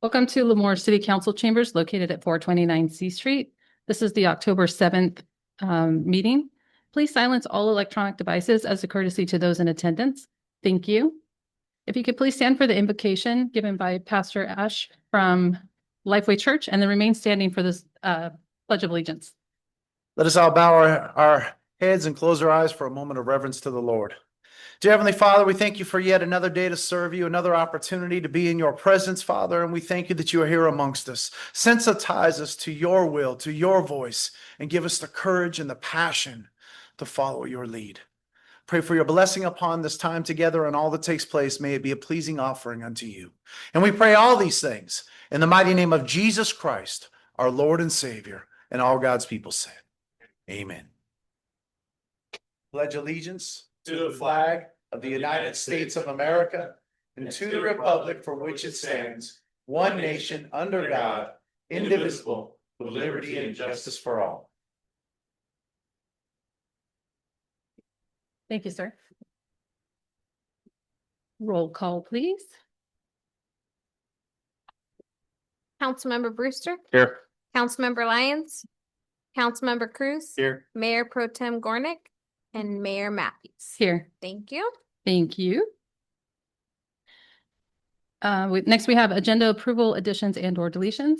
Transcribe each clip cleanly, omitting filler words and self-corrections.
Welcome to Lemoore City Council Chambers located at 429 C Street. This is the October 7th meeting. Please silence all electronic devices as a courtesy to those in attendance. Thank you. If you could please stand for the invocation given by Pastor Ash from Lifeway Church and then remain standing for this Pledge of Allegiance. Let us all bow our heads and close our eyes for a moment of reverence to the Lord. Dear Heavenly Father, we thank you for yet another day to serve you, another opportunity to be in your presence, Father, and we thank you that you are here amongst us. Sensitize us to your will, to your voice, and give us the courage and the passion to follow your lead. Pray for your blessing upon this time together and all that takes place. May it be a pleasing offering unto you. And we pray all these things in the mighty name of Jesus Christ, our Lord and Savior, and all God's people said, amen. Pledge allegiance to the flag of the United States of America and to the republic for which it stands, one nation under God, indivisible, with liberty and justice for all. Thank you, sir. Roll call, please. Councilmember Brewster, Here. Councilmember Lyons, Councilmember Cruz, Here. Mayor Pro Tem Gornick, and Mayor Matthews. Here. Thank you. Thank you. Next, we have agenda approval, additions and/or deletions.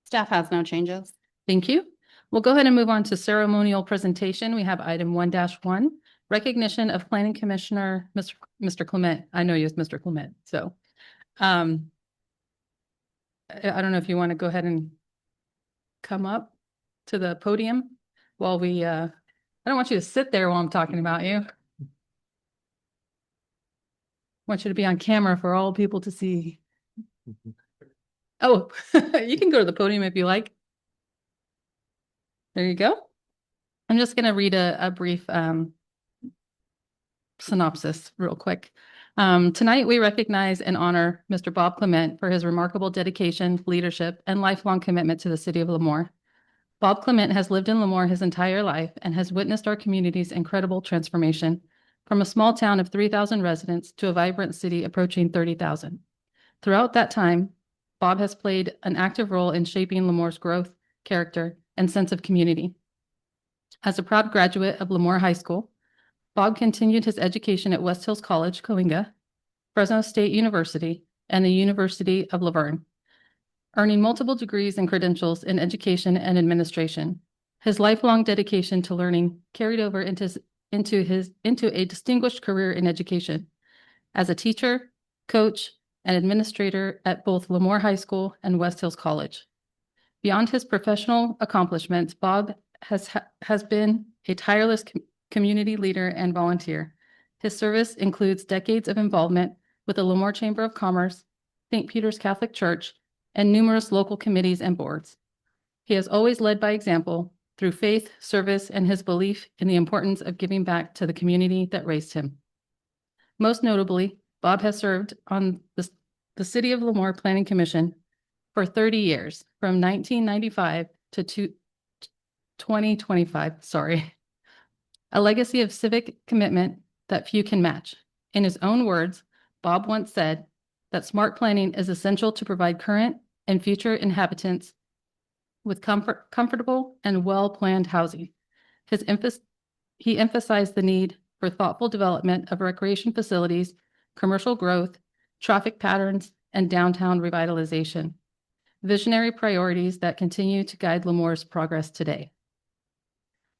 Staff has no changes. Thank you. We'll go ahead and move on to ceremonial presentation. We have item 1-1, recognition of Planning Commissioner, Mr. Clement. I know you as Mr. Clement, so I don't know if you want to go ahead and come up to the podium while we, I don't want you to sit there while I'm talking about you. I want you to be on camera for all people to see. Oh, you can go to the podium if you like. There you go. I'm just going to read a brief synopsis real quick. Tonight, we recognize and honor Mr. Bob Clement for his remarkable dedication, leadership, and lifelong commitment to the city of Lemoore. Bob Clement has lived in Lemoore his entire life and has witnessed our community's incredible transformation from a small town of 3,000 residents to a vibrant city approaching 30,000. Throughout that time, Bob has played an active role in shaping Lemoore's growth, character, and sense of community. As a proud graduate of Lemoore High School, Bob continued his education at West Hills College, Coalinga, Fresno State University, and the University of Laverne, earning multiple degrees and credentials in education and administration. His lifelong dedication to learning carried over into a distinguished career in education as a teacher, coach, and administrator at both Lemoore High School and West Hills College. Beyond his professional accomplishments, Bob has been a tireless community leader and volunteer. His service includes decades of involvement with the Lemoore Chamber of Commerce, St. Peter's Catholic Church, and numerous local committees and boards. He has always led by example through faith, service, and his belief in the importance of giving back to the community that raised him. Most notably, Bob has served on the City of Lemoore Planning Commission for 30 years, from 1995 to 2025, a legacy of civic commitment that few can match. In his own words, Bob once said that smart planning is essential to provide current and future inhabitants with comfortable and well-planned housing. He emphasized the need for thoughtful development of recreation facilities, commercial growth, traffic patterns, and downtown revitalization, visionary priorities that continue to guide Lemoore's progress today.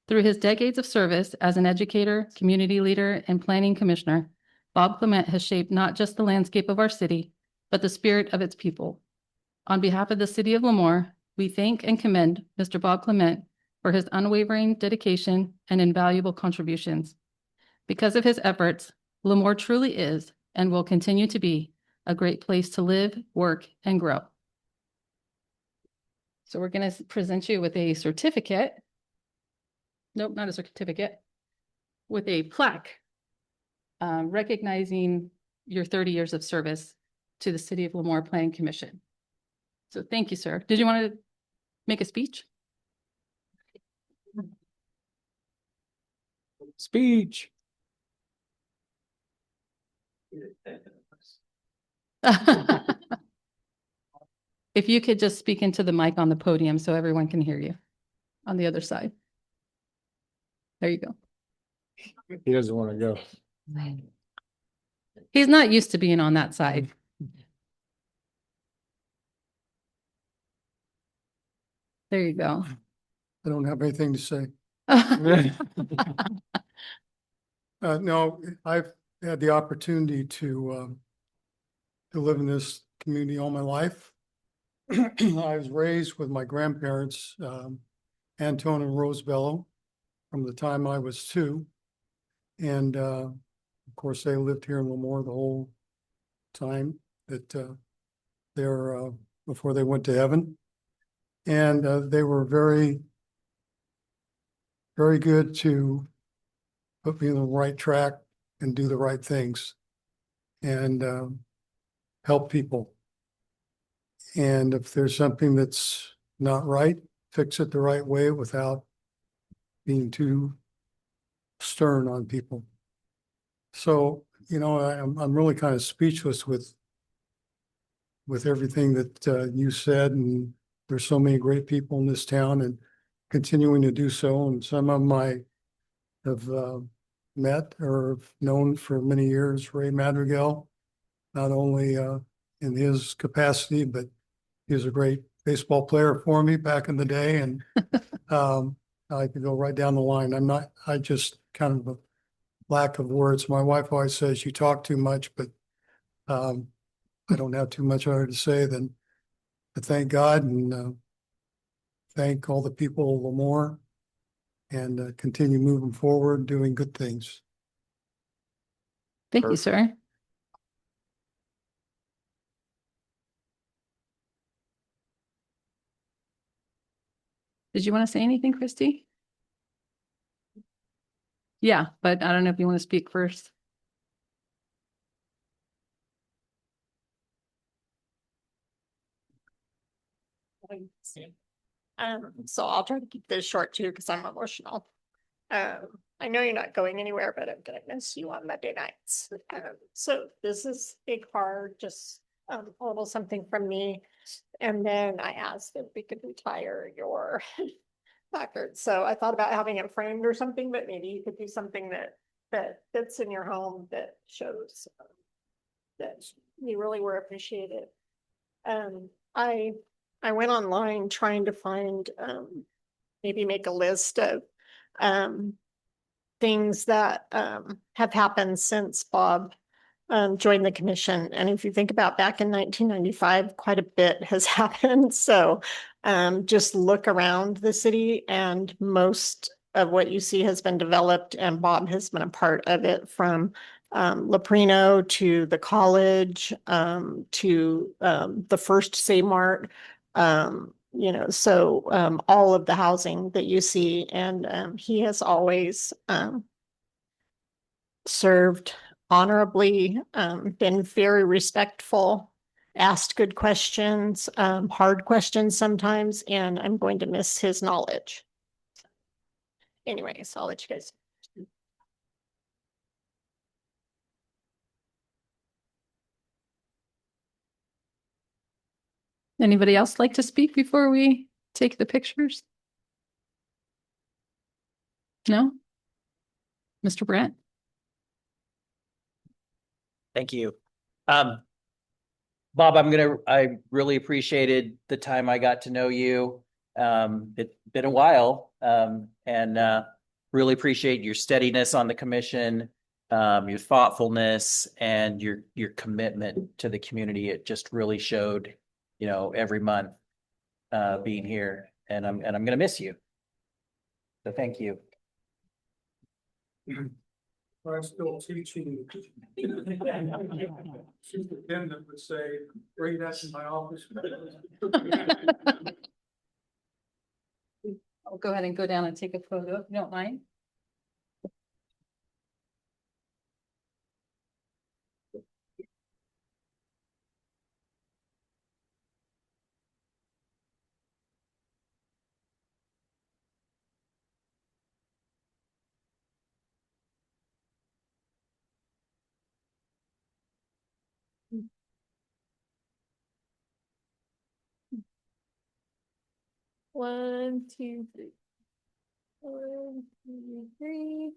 Through his decades of service as an educator, community leader, and planning commissioner, Bob Clement has shaped not just the landscape of our city, but the spirit of its people. On behalf of the City of Lemoore, we thank and commend Mr. Bob Clement for his unwavering dedication and invaluable contributions. Because of his efforts, Lemoore truly is and will continue to be a great place to live, work, and grow. So we're going to present you with a certificate. Nope, not a certificate. With a plaque recognizing your 30 years of service to the City of Lemoore Planning Commission. So thank you, sir. Did you want to make a speech? Speech. If you could just speak into the mic on the podium so everyone can hear you on the other side. There you go. He doesn't want to go. He's not used to being on that side. There you go. I don't have anything to say. No, I've had the opportunity to live in this community all my life. I was raised with my grandparents, Antone and Rose Bello, from the time I was 2. And of course, they lived here in Lemoore the whole time that they're before they went to heaven. And they were very, very good to put me on the right track and do the right things and help people. And if there's something that's not right, fix it the right way without being too stern on people. So, you know, I'm really kind of speechless with everything that you said, and there's so many great people in this town and continuing to do so. And some of them I have met or have known for many years. Ray Madrigal, not only in his capacity, but he was a great baseball player for me back in the day. And I could go right down the line. I just kind of a lack of words. My wife always says you talk too much, but I don't have too much other to say than to thank God and thank all the people of Lemoore and continue moving forward, doing good things. Thank you, sir. Did you want to say anything, Christy? Yeah, but I don't know if you want to speak first. So I'll try to keep this short too, because I'm emotional. I know you're not going anywhere, but I'm gonna miss you on Monday nights. So this is a card, just a little something from me. And then I asked if we could retire your placard. So I thought about having it framed or something, but maybe you could do something that fits in your home that shows that you really were appreciated. I went online trying to find, maybe make a list of things that have happened since Bob joined the commission. And if you think about back in 1995, quite a bit has happened. So just look around the city and most of what you see has been developed and Bob has been a part of it, from Leprino to the college, to the first Saymart, you know, so all of the housing that you see. And he has always served honorably, been very respectful, asked good questions, hard questions sometimes, and I'm going to miss his knowledge. Anyways, I'll let you guys. Anybody else like to speak before we take the pictures? No? Mr. Brett? Thank you. Bob, I really appreciated the time I got to know you. It's been a while, and really appreciate your steadiness on the commission, your thoughtfulness and your commitment to the community. It just really showed, you know, every month, being here, and I'm going to miss you. So thank you. I'm still teaching. Superintendent would say, bring that to my office. I'll go ahead and go down and take a photo if you don't mind. 1, 2, 3. 1, 2, 3.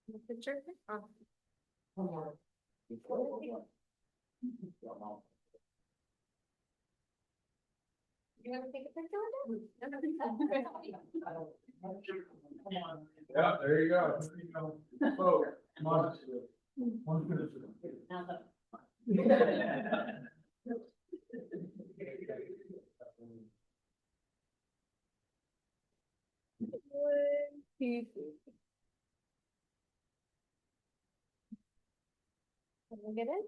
The picture? Oh. You want to take a picture with it? Yeah, there you go. Oh, come on. One, two, three. Look at it.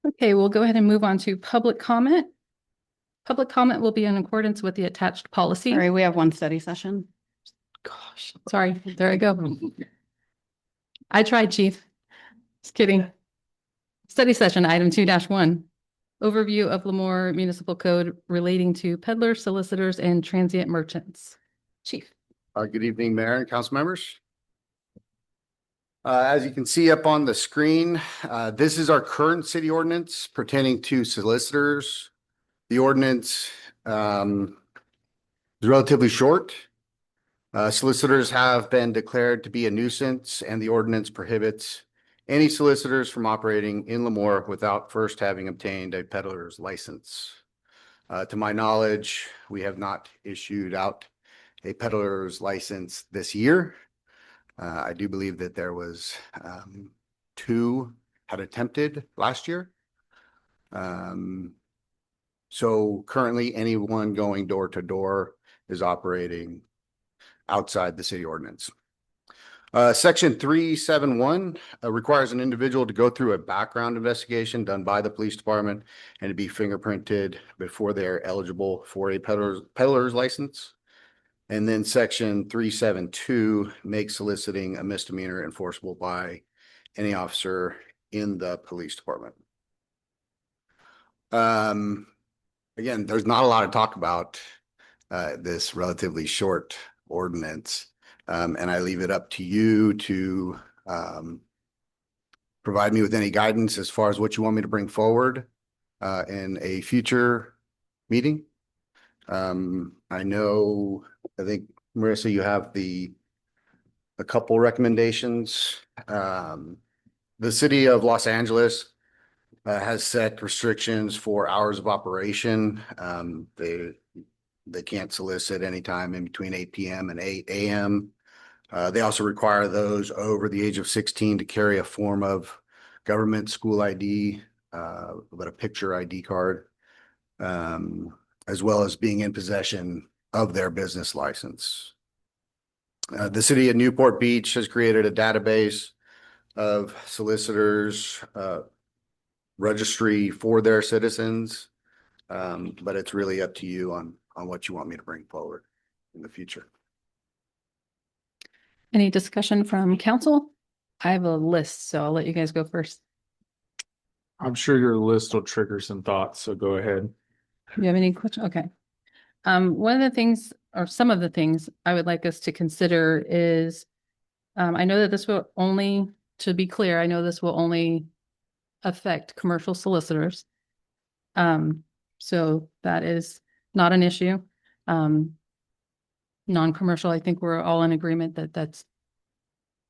Okay, we'll go ahead and move on to public comment. Public comment will be in accordance with the attached policy. Sorry, we have one study session. Gosh, sorry, there I go. I tried, chief. Just kidding. Study session item 2-1. Overview of Lemoore Municipal Code relating to peddlers, solicitors, and transient merchants. Chief. Good evening, Mayor and council members. As you can see up on the screen, this is our current city ordinance pertaining to solicitors. The ordinance is relatively short. Solicitors have been declared to be a nuisance, and the ordinance prohibits any solicitors from operating in Lemoore without first having obtained a peddler's license. To my knowledge, we have not issued out a peddler's license this year. I do believe that there was 2 had attempted last year. So currently anyone going door to door is operating outside the city ordinance. Section 371 requires an individual to go through a background investigation done by the police department and to be fingerprinted before they're eligible for a peddler's license. And then section 372 makes soliciting a misdemeanor enforceable by any officer in the police department. Again, there's not a lot to talk about this relatively short ordinance. And I leave it up to you to provide me with any guidance as far as what you want me to bring forward in a future meeting. I think, Marissa, you have a couple recommendations. The city of Los Angeles has set restrictions for hours of operation. They can't solicit anytime in between 8 p.m. and 8 a.m. They also require those over the age of 16 to carry a form of government school ID, but a picture ID card, as well as being in possession of their business license. The city of Newport Beach has created a database of solicitors registry for their citizens, but it's really up to you on what you want me to bring forward in the future. Any discussion from council? I have a list, so I'll let you guys go first. I'm sure your list will trigger some thoughts, so go ahead. You have any questions? Okay. One of the things, or some of the things I would like us to consider is, I know that this will only, to be clear, I know this will only affect commercial solicitors. So that is not an issue. Non-commercial, I think we're all in agreement that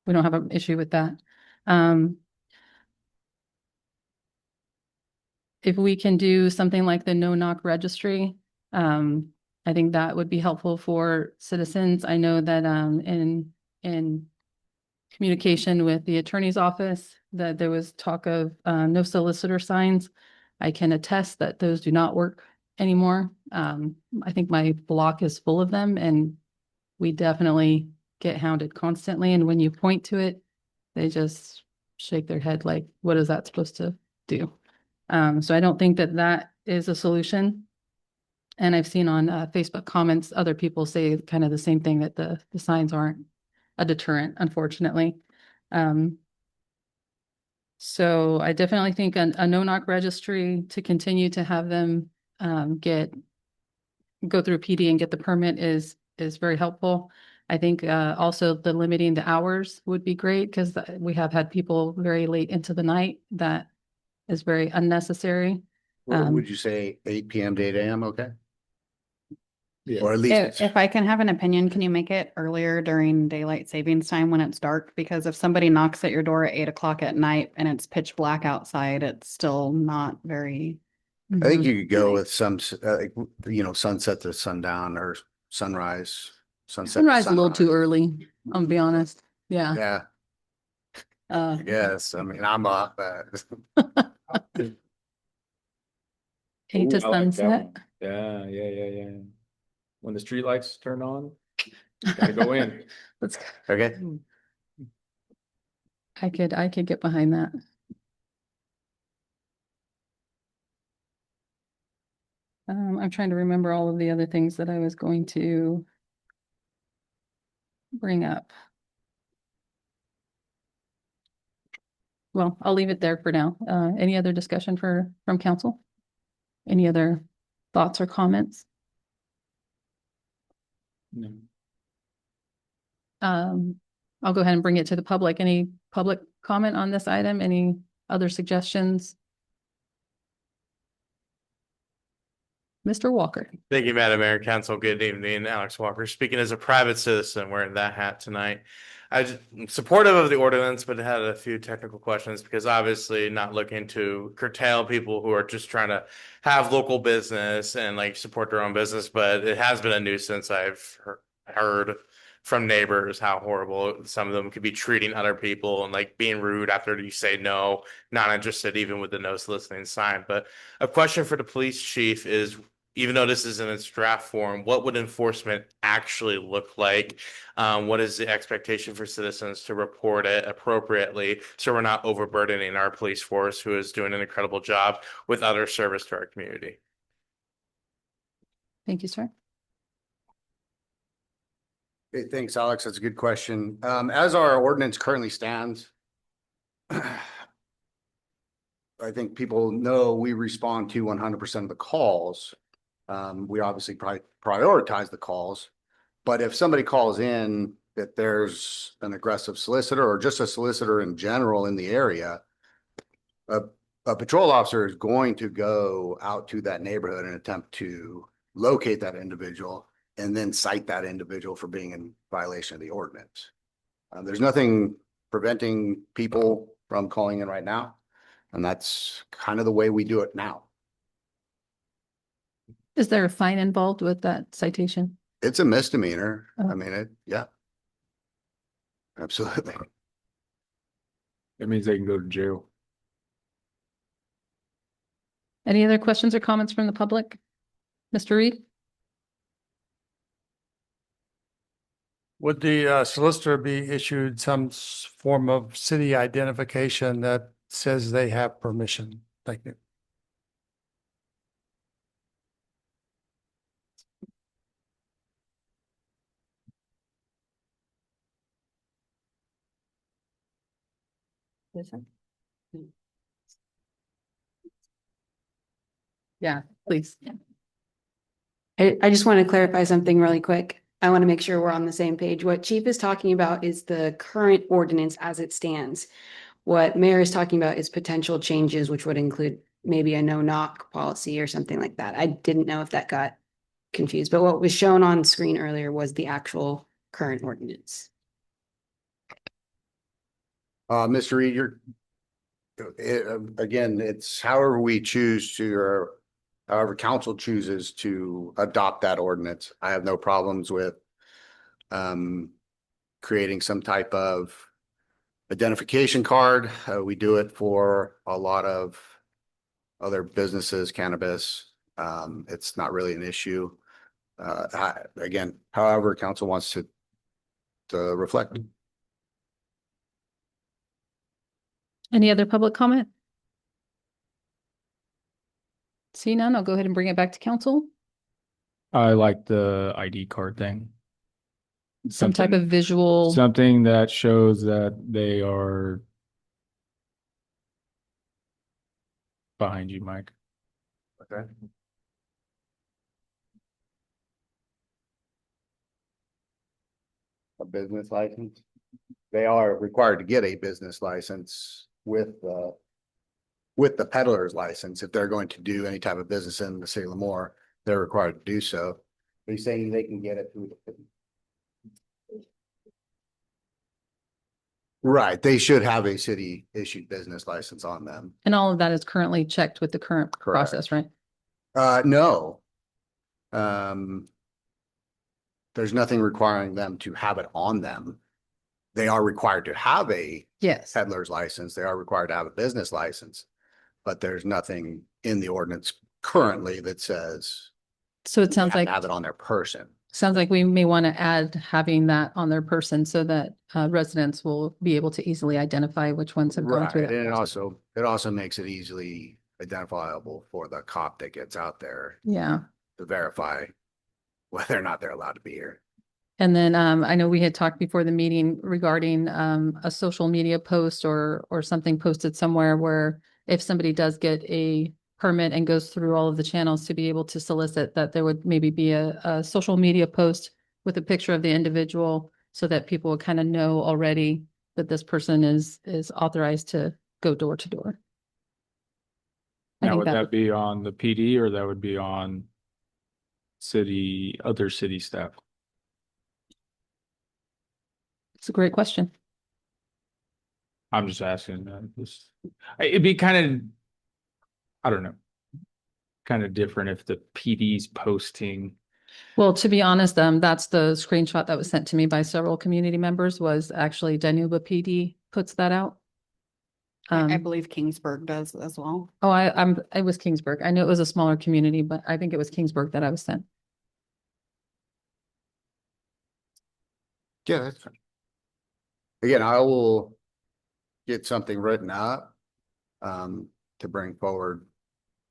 we don't have an issue with that. If we can do something like the no-knock registry, I think that would be helpful for citizens. I know that in communication with the attorney's office that there was talk of no solicitor signs. I can attest that those do not work anymore. I think my block is full of them and we definitely get hounded constantly. And when you point to it, they just shake their head like, what is that supposed to do? So I don't think that that is a solution. And I've seen on Facebook comments, other people say kind of the same thing, that the signs aren't a deterrent, unfortunately. So I definitely think a no-knock registry to continue to have them go through PD and get the permit is very helpful. I think also the limiting the hours would be great because we have had people very late into the night. That is very unnecessary. Would you say 8 p.m. to 8 a.m.? Okay. Or at least, If I can have an opinion, can you make it earlier during daylight savings time when it's dark? Because if somebody knocks at your door at 8 o'clock at night and it's pitch black outside, it's still not very. I think you could go with some, sunset to sundown or sunrise, sunset. to Sunrise a little too sunrise. early, I'll be honest. Yeah. Yeah, yes. I mean, I'm up, but 8 to Ooh, I like that sunset. one. Yeah. When the streetlights turn on, gotta go in. Let's, okay. I could get behind that. I'm trying to remember all of the other things that I was going to bring up. Well, I'll leave it there for now. Any other discussion from council? Any other thoughts or comments? No. I'll go ahead and bring it to the public. Any public comment on this item? Any other suggestions? Mr. Walker. Thank you, Madam Mayor, Council. Good evening. Alex Walker, speaking as a private citizen wearing that hat tonight. I'm supportive of the ordinance, but had a few technical questions because obviously not looking to curtail people who are just trying to have local business and like support their own business. But it has been a nuisance. I've heard from neighbors how horrible some of them could be treating other people and like being rude after you say no, not interested, even with the no soliciting sign. But a question for the police chief is, even though this is in its draft form, what would enforcement actually look like? What is the expectation for citizens to report it appropriately so we're not overburdening our police force, who is doing an incredible job with other service to our community? Thank you, sir. Hey, thanks, Alex. That's a good question. As our ordinance currently stands, I think people know we respond to 100% of the calls. We obviously prioritize the calls, but if somebody calls in that there's an aggressive solicitor or just a solicitor in general in the area, a patrol officer is going to go out to that neighborhood and attempt to locate that individual and then cite that individual for being in violation of the ordinance. There's nothing preventing people from calling in right now, and that's kind of the way we do it now. Is there a fine involved with that citation? It's a misdemeanor. Oh. I mean, yeah. Absolutely. That means they can go to jail. Any other questions or comments from the public? Mr. Reed? Would the solicitor be issued some form of city identification that says they have permission? Thank you. Yeah, please. I just want to clarify something really quick. I want to make sure we're on the same page. What Chief is talking about is the current ordinance as it stands. What Mayor is talking about is potential changes, which would include maybe a no-knock policy or something like that. I didn't know if that got confused, but what was shown on screen earlier was the actual current ordinance. Mr. Reed, again, it's however we choose to, or however council chooses to adopt that ordinance. I have no problems with creating some type of identification card. We do it for a lot of other businesses, cannabis, It's not really an issue. Again, however, council wants to reflect. Any other public comment? See none, I'll go ahead and bring it back to council. I like the ID card thing. Some type of visual. Something that shows that they are behind you, Mike. Okay. A business license. They are required to get a business license with the peddler's license. If they're going to do any type of business in the city of Lemoore, they're required to do so. Are you saying they can get it through the? Right, they should have a city issued business license on them. And all of that is currently checked with the current Correct. process, right? No. There's nothing requiring them to have it on them. They are required to have a Yes. peddler's license. They are required to have a business license. But there's nothing in the ordinance currently that says So it they sounds have like, to have it on their person. sounds like we may want to add having that on their person so that residents will be able to easily identify which ones have gone Right, through and that. it process. also makes it easily identifiable for the cop that gets out there Yeah. to verify whether or not they're allowed to be here. And then I know we had talked before the meeting regarding a social media post or something posted somewhere where if somebody does get a permit and goes through all of the channels to be able to solicit, that there would maybe be a social media post with a picture of the individual so that people would kind of know already that this person is authorized to go door to door. I Now, think would that that be on the PD or that would be on other city staff? it's a great question. I'm just asking. It'd be kind of, I don't know, kind of different if the PD's posting. Well, to be honest, that's the screenshot that was sent to me by several community members was actually Danuba PD puts that out. I believe Kingsburg does as well. Oh, it was Kingsburg. I know it was a smaller community, but I think it was Kingsburg that I was sent. Yeah, that's fine. Again, I will get something written up to bring forward.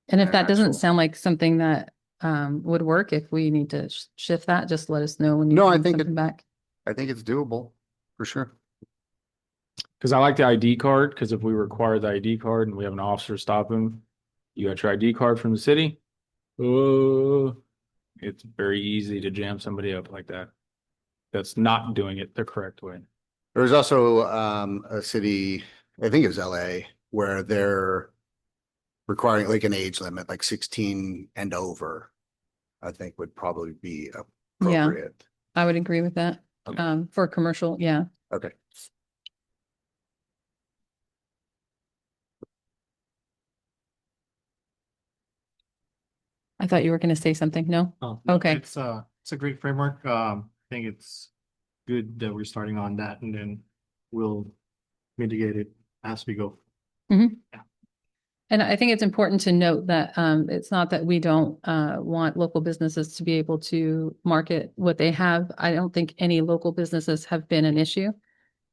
And if An that doesn't actual- sound like something that would work, if we need to shift that, just let us know when you No, I bring think something back. I think it's doable for sure. Because I like the ID card, because if we require the ID card and we have an officer stop him, you got your ID card from the city. Oh, it's very easy to jam somebody up like that. That's not doing it the correct way. There's also a city, I think it was LA, where they're requiring like an age limit, like 16 and over, I think would probably be appropriate. I would agree with that. Okay. For commercial, yeah. Okay. I thought you were going to say something. No? Oh, Okay. It's a great framework. I think it's good that we're starting on that and then we'll mitigate it as we go. And I think it's important to note that it's not that we don't want local businesses to be able to market what they have. I don't think any local businesses have been an issue.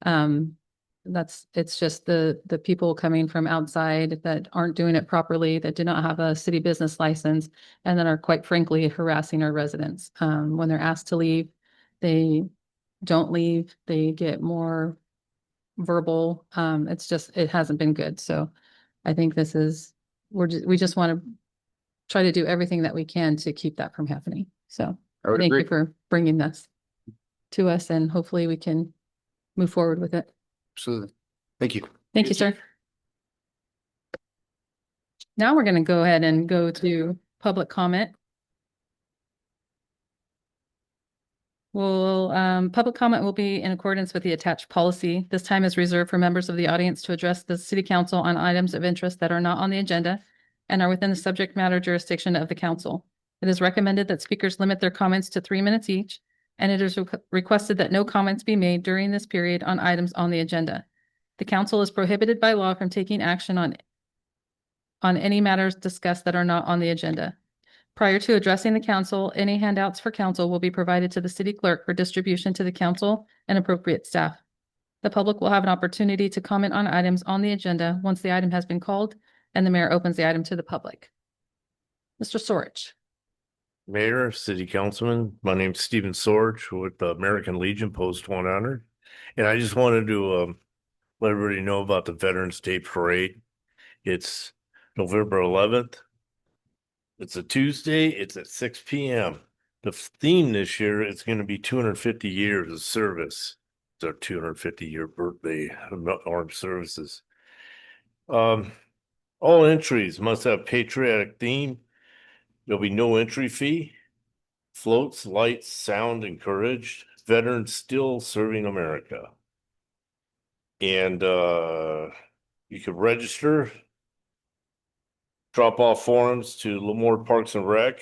It's just the people coming from outside that aren't doing it properly, that do not have a city business license, and that are quite frankly harassing our residents. When they're asked to leave, they don't leave. They get more verbal. It hasn't been good. So I think we just want to try to do everything that we can to keep that from happening. So I would thank you agree. for bringing this to us and hopefully we can move forward with it. Absolutely. Thank you. Thank you, sir. Now we're going to go ahead and go to public comment. Public comment will be in accordance with the attached policy. This time is reserved for members of the audience to address the city council on items of interest that are not on the agenda and are within the subject matter jurisdiction of the council. It is recommended that speakers limit their comments to 3 minutes each, and it is requested that no comments be made during this period on items on the agenda. The council is prohibited by law from taking action on any matters discussed that are not on the agenda. Prior to addressing the council, any handouts for council will be provided to the city clerk for distribution to the council and appropriate staff. The public will have an opportunity to comment on items on the agenda once the item has been called and the mayor opens the item to the public. Mr. Sorich. Mayor, City Councilman, my name's Stephen Sorge with the American Legion Post 100. And I just wanted to let everybody know about the Veterans Day Parade. It's November 11th. It's a Tuesday. It's at 6 p.m. The theme this year is going to be 250 years of service. It's our 250-year birthday of armed services. All entries must have patriotic theme. There'll be no entry fee. Floats, lights, sound encouraged. Veterans still serving America. And you can register. Drop off forms to Lemoore Parks and Rec,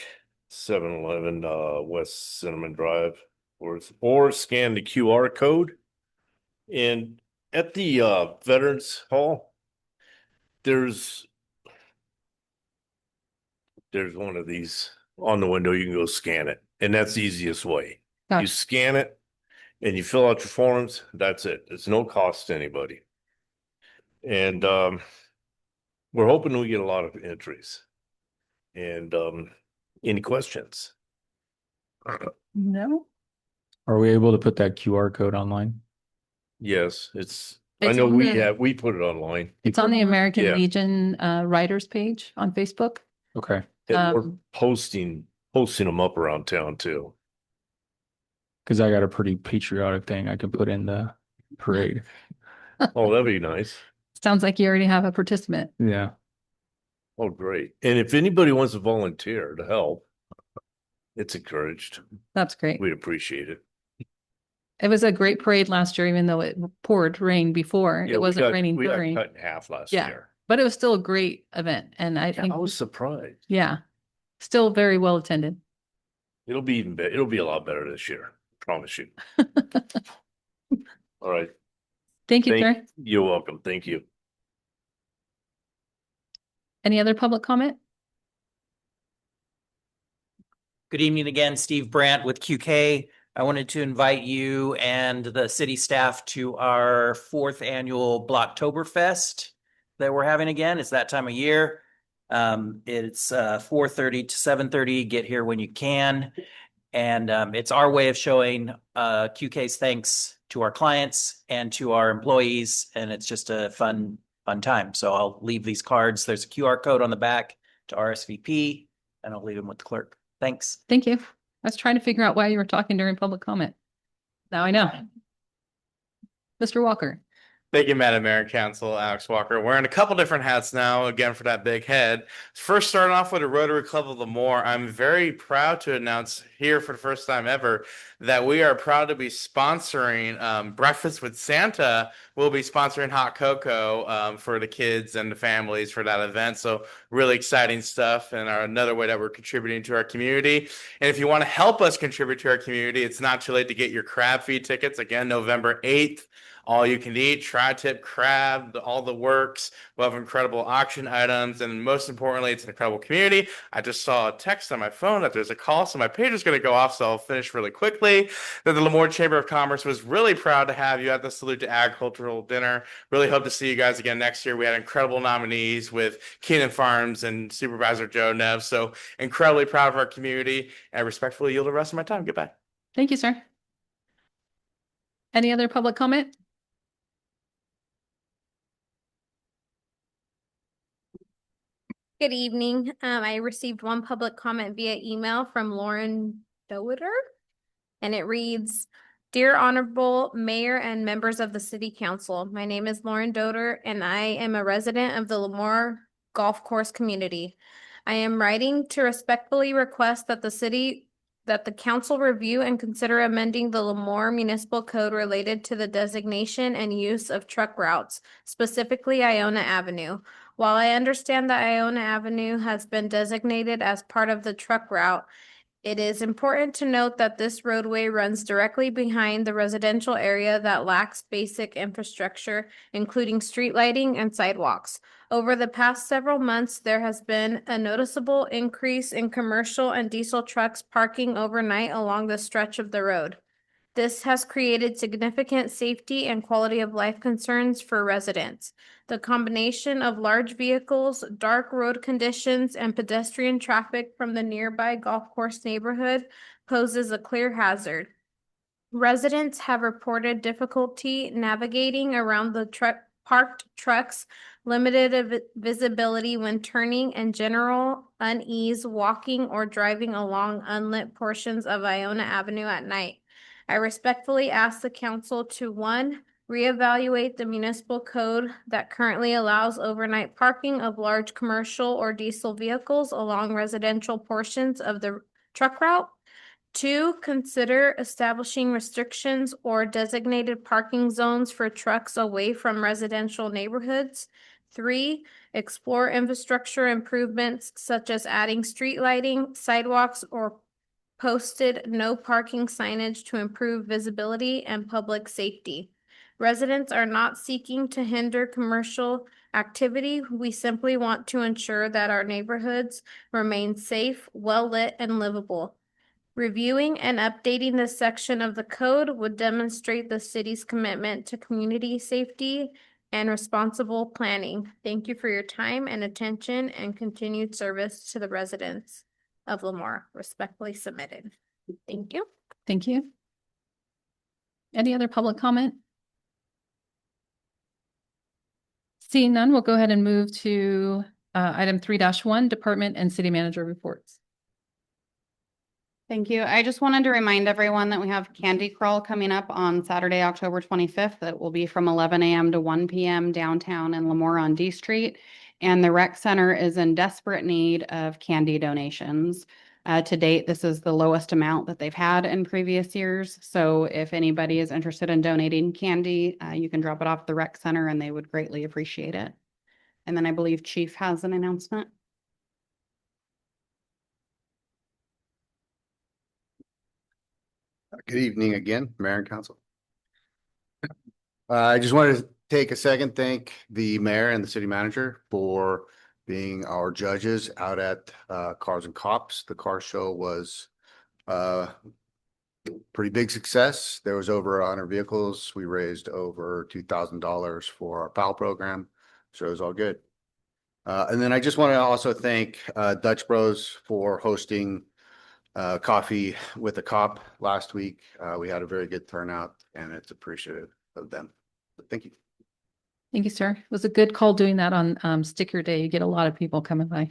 711 West Cinnamon Drive, or scan the QR code. And at the Veterans Hall, there's one of these on the window. You can go scan it, and that's the easiest way. Gotcha. You scan it and you fill out your forms. That's it. It's no cost to anybody. And we're hoping we get a lot of entries. And any questions? No. Are we able to put that QR code online? Yes, I It's know on the- we put it online. It's on the American Yeah. Legion writers page on Facebook. Okay. And we're Um, posting them up around town too. Because I got a pretty patriotic thing I can put in the parade. Oh, that'd be nice. Sounds like you already have a participant. Yeah. Oh, great. And if anybody wants to volunteer to help, it's encouraged. That's great. We'd appreciate it. It was a great parade last year, even though it poured rain before. Yeah, It wasn't we raining got during, cut in half last Yeah. year. but it was still a great event. And I Yeah, think, I was surprised. yeah, still very well attended. It'll be even better. It'll be a lot better this year. Promise you. All right. Thank you, sir. You're welcome. Thank you. Any other public comment? Good evening again, Steve Brandt with QK. I wanted to invite you and the city staff to our 4th annual Blocktoberfest that we're having again. It's that time of year. It's 4:30 to 7:30. Get here when you can. And it's our way of showing QK's thanks to our clients and to our employees. And it's just a fun time. So I'll leave these cards. There's a QR code on the back to RSVP, and I'll leave them with the clerk. Thanks. Thank you. I was trying to figure out why you were talking during public comment. Now I know. Mr. Walker. Thank you, Madam Mayor and Council. Alex Walker, wearing a couple different hats now, again, for that big head. First, starting off with the Rotary Club of Lemoore, I'm very proud to announce here for the first time ever that we are proud to be sponsoring Breakfast with Santa. We'll be sponsoring hot cocoa for the kids and the families for that event. So really exciting stuff, and another way that we're contributing to our community. And if you want to help us contribute to our community, it's not too late to get your crab feed tickets. Again, November 8th. All you can eat, tri-tip crab, all the works. We'll have incredible auction items, and most importantly, it's an incredible community. I just saw a text on my phone that there's a call, so my page is going to go off, so I'll finish really quickly. That the Lemoore Chamber of Commerce was really proud to have you at the Salute to Agricultural dinner. Really hope to see you guys again next year. We had incredible nominees with Keenan Farms and Supervisor Joe Nev, so incredibly proud of our community, and I respectfully yield the rest of my time. Goodbye. Thank you, sir. Any other public comment? Good evening. I received one public comment via email from Lauren Doder, and it reads, "Dear Honorable Mayor and members of the City Council, my name is Lauren Doder, and I am a resident of the Lemoore Golf Course community. I am writing to respectfully request that the council review and consider amending the Lemoore Municipal Code related to the designation and use of truck routes, specifically Iona Avenue. While I understand that Iona Avenue has been designated as part of the truck route, it is important to note that this roadway runs directly behind the residential area that lacks basic infrastructure, including street lighting and sidewalks. Over the past several months, there has been a noticeable increase in commercial and diesel trucks parking overnight along the stretch of the road. This has created significant safety and quality of life concerns for residents. The combination of large vehicles, dark road conditions, and pedestrian traffic from the nearby golf course neighborhood poses a clear hazard. Residents have reported difficulty navigating around the parked trucks, limited visibility when turning, and general unease walking or driving along unlit portions of Iona Avenue at night. I respectfully ask the council to, one, reevaluate the municipal code that currently allows overnight parking of large commercial or diesel vehicles along residential portions of the truck route. Two, consider establishing restrictions or designated parking zones for trucks away from residential neighborhoods. Three, explore infrastructure improvements such as adding street lighting, sidewalks, or posted no parking signage to improve visibility and public safety. Residents are not seeking to hinder commercial activity. We simply want to ensure that our neighborhoods remain safe, well-lit, and livable. Reviewing and updating this section of the code would demonstrate the city's commitment to community safety and responsible planning. Thank you for your time and attention and continued service to the residents of Lemoore. Respectfully submitted. Thank you. Thank you. Any other public comment? Seeing none, we'll go ahead and move to item 3-1, Department and City Manager reports. Thank you. I just wanted to remind everyone that we have Candy Crawl coming up on Saturday, October 25th. That will be from 11 a.m. to 1 p.m. downtown in Lemoore on D Street. And the rec center is in desperate need of candy donations. To date, this is the lowest amount that they've had in previous years. So if anybody is interested in donating candy, you can drop it off at the rec center and they would greatly appreciate it. And then I believe Chief has an announcement. Good evening again, Mayor and Council. I just wanted to take a second, thank the mayor and the city manager for being our judges out at Cars and Cops. The car show was pretty big success. There was over 100 vehicles. We raised over $2,000 for our PAL program. So it was all good. And then I just want to also thank Dutch Bros for hosting Coffee with a Cop last week. We had a very good turnout and it's appreciative of them. Thank you. Thank you, sir. It was a good call doing that on sticker day. You get a lot of people coming by.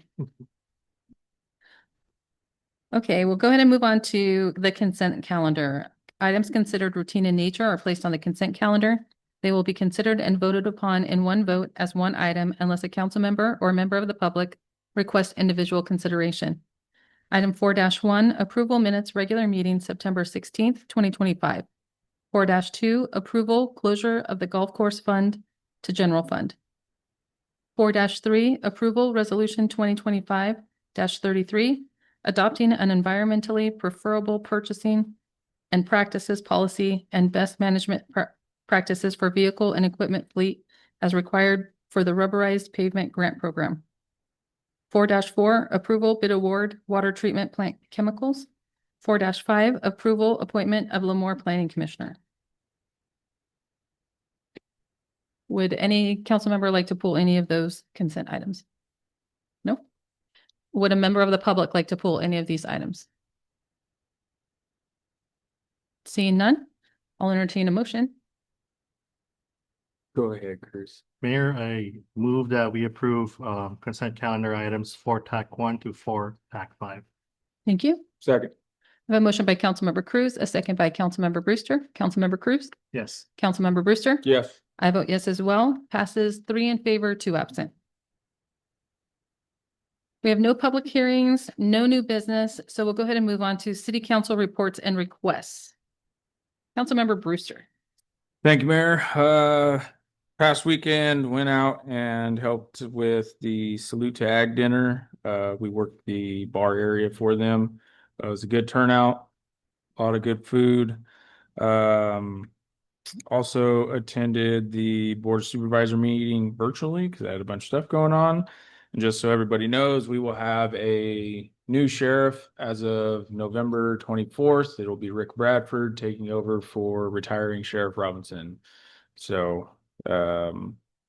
Okay, we'll go ahead and move on to the consent calendar. Items considered routine in nature are placed on the consent calendar. They will be considered and voted upon in one vote as one item unless a council member or member of the public requests individual consideration. Item 4-1, approval minutes regular meeting September 16th, 2025. 4-2, approval closure of the golf course fund to general fund. 4-3, approval resolution 2025-33, adopting an environmentally preferable purchasing and practices policy and best management practices for vehicle and equipment fleet as required for the rubberized pavement grant program. 4-4, approval bid award water treatment plant chemicals. 4-5, approval appointment of Lemoore Planning Commissioner. Would any council member like to pull any of those consent items? No? Would a member of the public like to pull any of these items? Seeing none, I'll entertain a motion. Go ahead, Chris. Mayor, I move that we approve consent calendar items 4 TAC 1 to 4 TAC 5. Thank you. Second. I have a motion by Councilmember Cruz, a second by Councilmember Brewster. Councilmember Cruz? Yes. Councilmember Brewster? Yes. I vote yes as well. Passes 3 in favor, 2 absent. We have no public hearings, no new business, so we'll go ahead and move on to city council reports and requests. Councilmember Brewster. Thank you, Mayor. Past weekend went out and helped with the Salute to Ag dinner. We worked the bar area for them. It was a good turnout, a lot of good food. Also attended the board of supervisor meeting virtually because I had a bunch of stuff going on. And just so everybody knows, we will have a new sheriff as of November 24th. It'll be Rick Bradford taking over for retiring Sheriff Robinson. So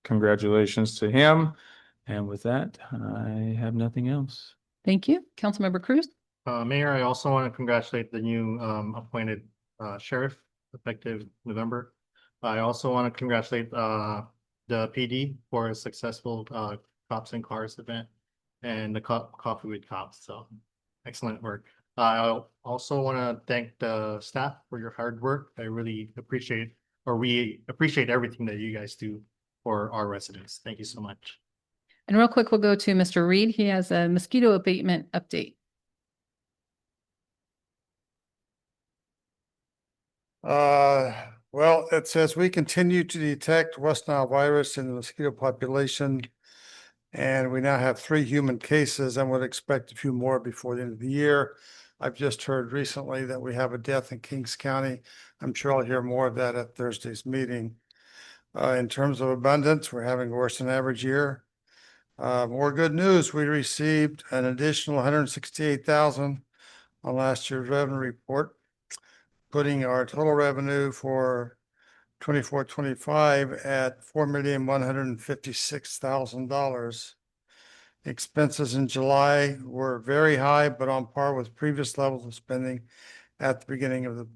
congratulations to him. And with that, I have nothing else. Thank you. Councilmember Cruz. Mayor, I also want to congratulate the new appointed sheriff effective November. I also want to congratulate the PD for a successful Cops and Cars event and the Coffee with Cops. So excellent work. I also want to thank the staff for your hard work. I really appreciate, or we appreciate everything that you guys do for our residents. Thank you so much. And real quick, we'll go to Mr. Reed. He has a mosquito abatement update. Well, it says we continue to detect West Nile virus in the mosquito population. And we now have 3 human cases and would expect a few more before the end of the year. I've just heard recently that we have a death in Kings County. I'm sure I'll hear more of that at Thursday's meeting. In terms of abundance, we're having a worse than average year. More good news, we received an additional 168,000 on last year's revenue report, putting our total revenue for 24-25 at $4,156,000. Expenses in July were very high, but on par with previous levels of spending at the beginning of the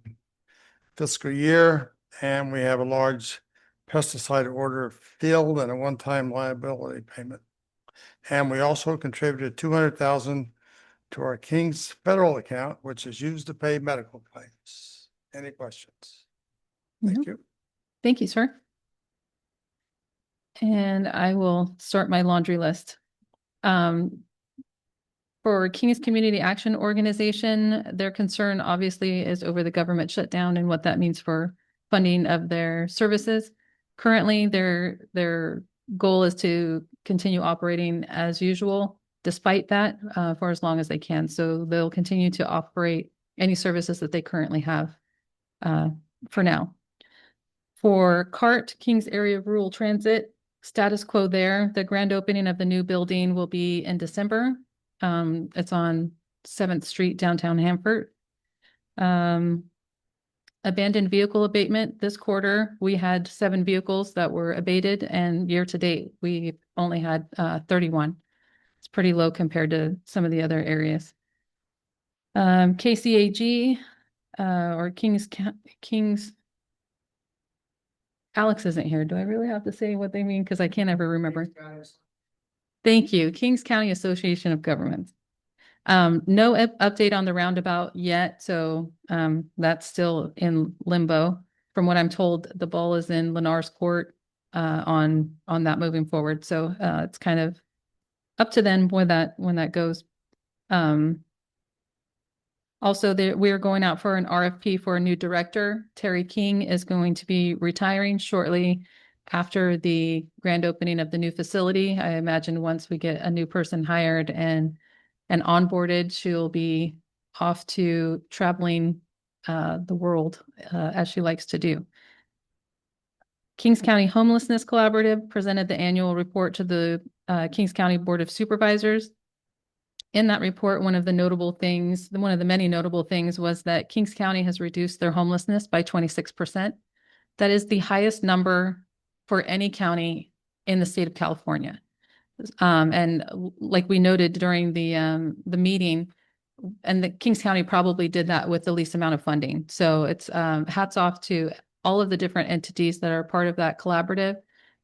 fiscal year. And we have a large pesticide order filled and a one-time liability payment. And we also contributed 200,000 to our King's federal account, which is used to pay medical claims. Any questions? Thank you. Thank you, sir. And I will start my laundry list. For Kings Community Action Organization, their concern obviously is over the government shutdown and what that means for funding of their services. Currently, their goal is to continue operating as usual, despite that, for as long as they can. So they'll continue to operate any services that they currently have for now. For CART, Kings Area of Rural Transit, status quo there. The grand opening of the new building will be in December. It's on 7th Street, downtown Hanford. Abandoned vehicle abatement this quarter, we had 7 vehicles that were abated, and year to date, we only had 31. It's pretty low compared to some of the other areas. KCAG, or Kings. Alex isn't here. Do I really have to say what they mean? Because I can't ever remember. Thank you. Kings County Association of Governments. No update on the roundabout yet, so that's still in limbo. From what I'm told, the ball is in Lennar's court on that moving forward. So it's kind of up to them when that goes. Also, we are going out for an RFP for a new director. Terry King is going to be retiring shortly after the grand opening of the new facility. I imagine once we get a new person hired and onboarded, she'll be off to traveling the world as she likes to do. Kings County Homelessness Collaborative presented the annual report to the Kings County Board of Supervisors. In that report, one of the many notable things was that Kings County has reduced their homelessness by 26%. That is the highest number for any county in the state of California. And like we noted during the meeting, and the Kings County probably did that with the least amount of funding. So it's hats off to all of the different entities that are part of that collaborative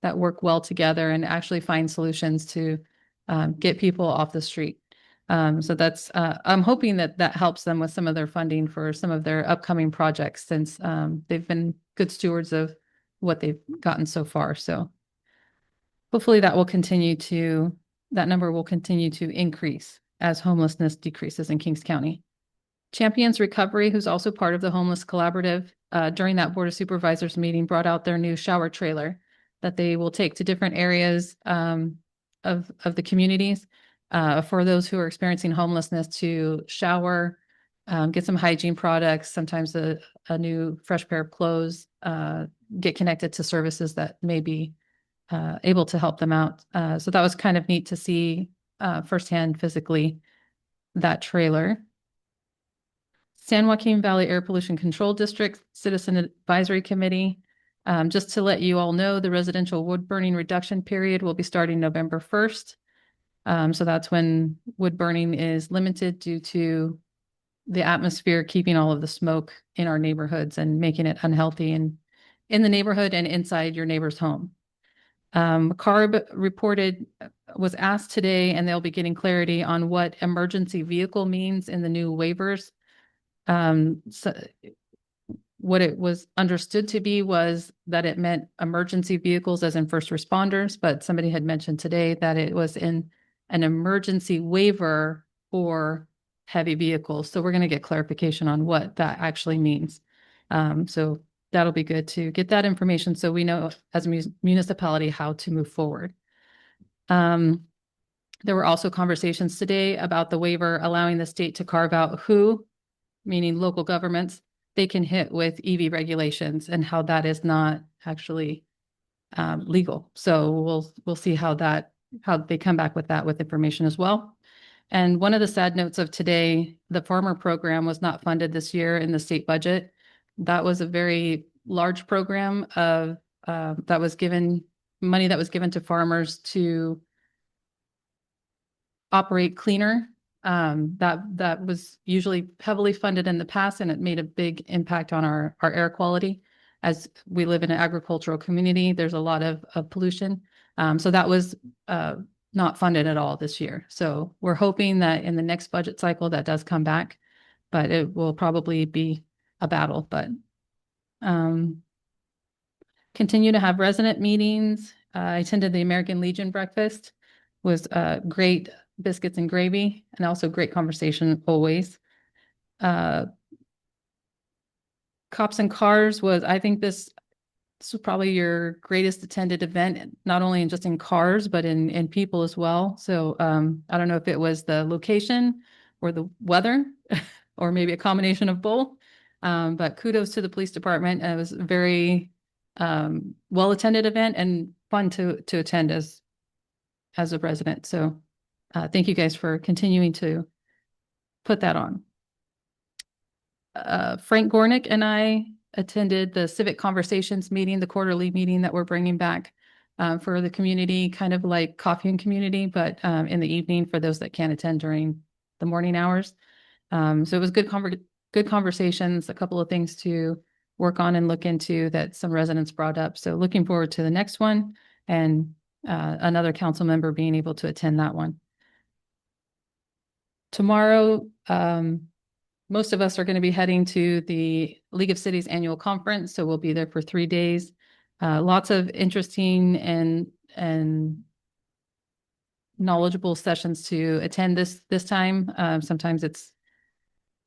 that work well together and actually find solutions to get people off the street. So that's I'm hoping that helps them with some of their funding for some of their upcoming projects, since they've been good stewards of what they've gotten so far. So hopefully that number will continue to increase as homelessness decreases in Kings County. Champions Recovery, who's also part of the Homeless Collaborative, during that Board of Supervisors meeting, brought out their new shower trailer that they will take to different areas of the communities for those who are experiencing homelessness to shower get some hygiene products, sometimes a new fresh pair of clothes, get connected to services that may be able to help them out. So that was kind of neat to see firsthand physically that trailer. San Joaquin Valley Air Pollution Control District Citizen Advisory Committee. Just to let you all know, the residential wood burning reduction period will be starting November 1st. So that's when wood burning is limited due to the atmosphere keeping all of the smoke in our neighborhoods and making it unhealthy in the neighborhood and inside your neighbor's home. CARB reported was asked today, and they'll be getting clarity on what emergency vehicle means in the new waivers. So what it was understood to be was that it meant emergency vehicles as in first responders, but somebody had mentioned today that it was in an emergency waiver for heavy vehicles. So we're going to get clarification on what that actually means. So that'll be good to get that information so we know as a municipality how to move forward. There were also conversations today about the waiver allowing the state to carve out who, meaning local governments, they can hit with EV regulations and how that is not actually legal. So we'll see how they come back with that with information as well. And one of the sad notes of today, the farmer program was not funded this year in the state budget. That was a very large program of that was given money that was given to farmers to operate cleaner. That was usually heavily funded in the past, and it made a big impact on our air quality. As we live in an agricultural community, there's a lot of pollution. So that was not funded at all this year. So we're hoping that in the next budget cycle that does come back, but it will probably be a battle. But continue to have resident meetings. I attended the American Legion breakfast. Was great biscuits and gravy, and also great conversation always. Cops and Cars was, I think this was probably your greatest attended event, not only in just in cars, but in people as well. So I don't know if it was the location or the weather, or maybe a combination of both. But kudos to the police department. It was a very well-attended event and fun to attend as a resident. So thank you guys for continuing to put that on. Frank Gornick and I attended the Civic Conversations meeting, the quarterly meeting that we're bringing back for the community, kind of like coffee and community, but in the evening for those that can't attend during the morning hours. So it was good conversations, a couple of things to work on and look into that some residents brought up. So looking forward to the next one, and another council member being able to attend that one. Tomorrow, most of us are going to be heading to the League of Cities annual conference, so we'll be there for 3 days. Lots of interesting and knowledgeable sessions to attend this time. Sometimes it's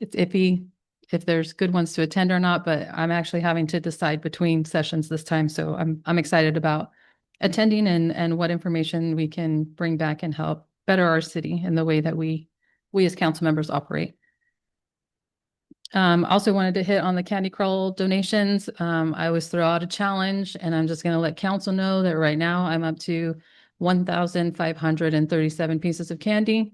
iffy if there's good ones to attend or not, but I'm actually having to decide between sessions this time, so I'm excited about attending and what information we can bring back and help better our city in the way that we as council members operate. Also wanted to hit on the candy crawl donations. I always throw out a challenge, and I'm just going to let council know that right now I'm up to 1,537 pieces of candy.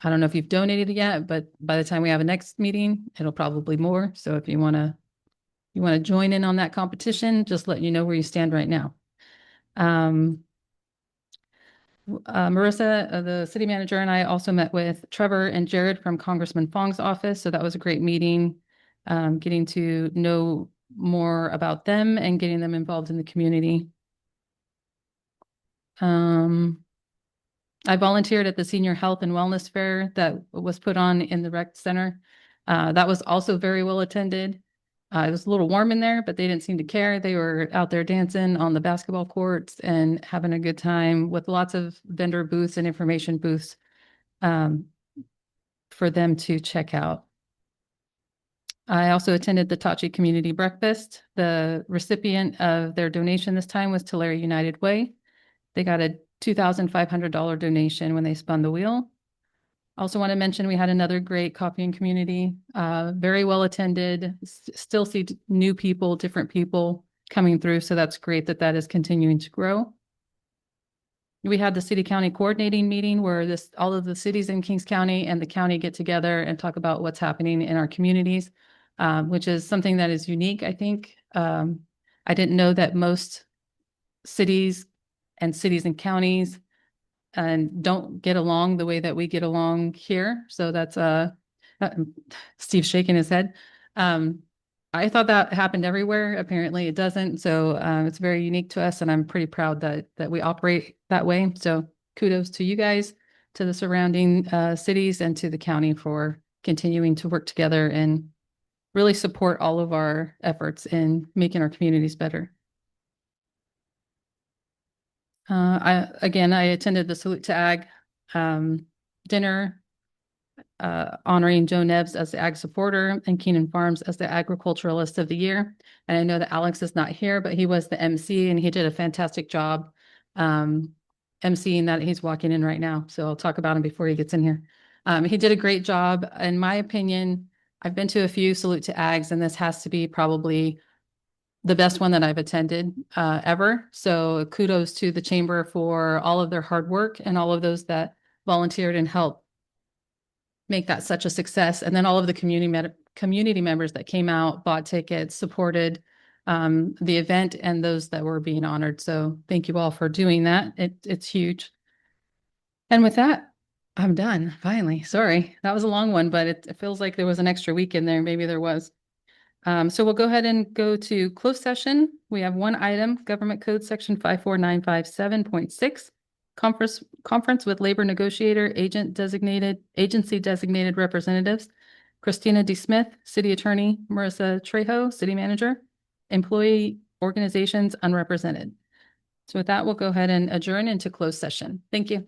I don't know if you've donated yet, but by the time we have a next meeting, it'll probably more. So if you want to join in on that competition, just let you know where you stand right now. Marissa, the city manager, and I also met with Trevor and Jared from Congressman Fong's office. So that was a great meeting, getting to know more about them and getting them involved in the community. I volunteered at the Senior Health and Wellness Fair that was put on in the rec center. That was also very well attended. It was a little warm in there, but they didn't seem to care. They were out there dancing on the basketball courts and having a good time with lots of vendor booths and information booths for them to check out. I also attended the Tachi Community Breakfast. The recipient of their donation this time was Tulare United Way. They got a $2,500 donation when they spun the wheel. Also want to mention we had another great coffee and community, very well attended. Still see new people, different people coming through. So that's great that that is continuing to grow. We had the city county coordinating meeting where all of the cities in Kings County and the county get together and talk about what's happening in our communities, which is something that is unique, I think. I didn't know that most cities and counties and don't get along the way that we get along here. So that's Steve's shaking his head. I thought that happened everywhere. Apparently it doesn't. So it's very unique to us and I'm pretty proud that we operate that way. So kudos to you guys, to the surrounding cities and to the county for continuing to work together and really support all of our efforts in making our communities better. I attended the Salute to Ag dinner honoring Joe Neves as the Ag Supporter and Keenan Farms as the Agriculturalist of the Year. And I know that Alex is not here, but he was the MC and he did a fantastic job MCing that. He's walking in right now. So I'll talk about him before he gets in here. He did a great job. In my opinion, I've been to a few Salute to Ags and this has to be probably the best one that I've attended ever. So kudos to the chamber for all of their hard work and all of those that volunteered and helped make that such a success. And then all of the community members that came out, bought tickets, supported the event and those that were being honored. So thank you all for doing that. It's huge. And with that, I'm done finally. Sorry, that was a long one, but it feels like there was an extra week in there. Maybe there was. So we'll go ahead and go to closed session. We have one item, Government Code Section 54957.6, conference with labor negotiator, agency designated representatives, Christina D. Smith, City Attorney, Marissa Trejo, City Manager, employee organizations unrepresented. So with that, we'll go ahead and adjourn into closed session. Thank you.